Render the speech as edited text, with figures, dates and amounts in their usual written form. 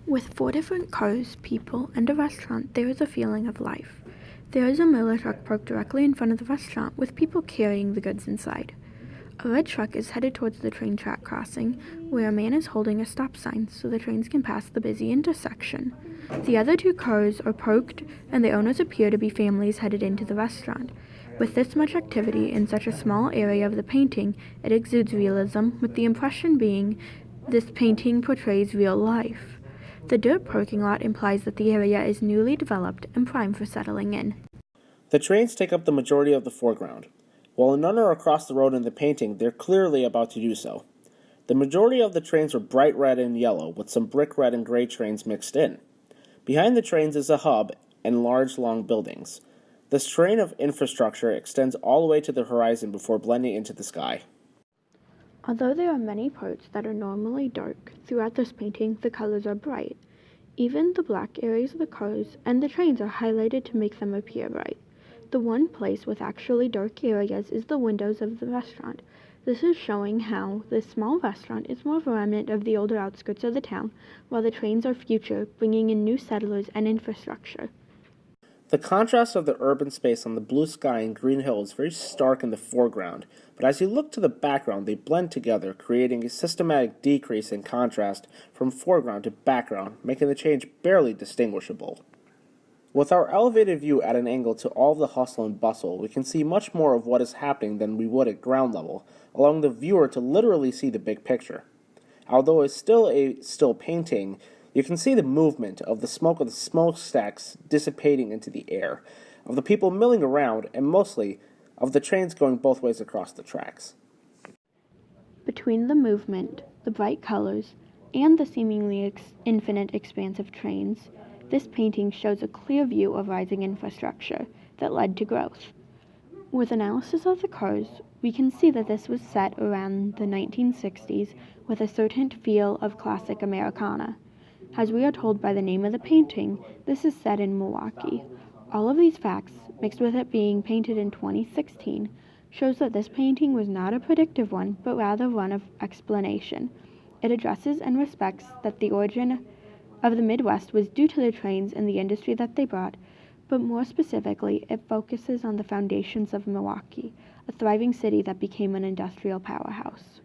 With 4 different cars, people, and a restaurant, there is a feeling of life. There is a Miller truck parked directly in front of the restaurant, with people carrying the goods inside. A red truck is headed towards the train track crossing, where a man is holding a stop sign so the trains can pass the busy intersection. The other 2 cars are parked, and the owners appear to be families headed into the restaurant. With this much activity in such a small area of the painting, it exudes realism, with the impression being this painting portrays real life. The dirt parking lot implies that the area is newly developed and prime for settling in. The trains take up the majority of the foreground. While none are across the road in the painting, they're clearly about to do so. The majority of the trains are bright red and yellow, with some brick red and gray trains mixed in. Behind the trains is a hub and large, long buildings. This train of infrastructure extends all the way to the horizon before blending into the sky. Although there are many parts that are normally dark, throughout this painting the colors are bright. Even the black areas of the cars and the trains are highlighted to make them appear bright. The one place with actually dark areas is the windows of the restaurant. This is showing how this small restaurant is more of a remnant of the older outskirts of the town, while the trains are future, bringing in new settlers and infrastructure. The contrast of the urban space on the blue sky and green hill is very stark in the foreground, but as you look to the background, they blend together, creating a systematic decrease in contrast from foreground to background, making the change barely distinguishable. With our elevated view at an angle to all of the hustle and bustle, we can see much more of what is happening than we would at ground level, allowing the viewer to literally see the big picture. Although it's still a still painting, you can see the movement of the smokestacks dissipating into the air, of the people milling around, and mostly of the trains going both ways across the tracks. Between the movement, the bright colors, and the seemingly infinite expanse of trains, this painting shows a clear view of rising infrastructure that led to growth. With analysis of the cars, we can see that this was set around the 1960s with a certain feel of classic Americana. As we are told by the name of the painting, this is set in Milwaukee. All of these facts, mixed with it being painted in 2016, shows that this painting was not a predictive one, but rather one of explanation. It addresses and respects that the origin of the Midwest was due to the trains and the industry that they brought, but more specifically, it focuses on the foundations of Milwaukee, a thriving city that became an industrial powerhouse.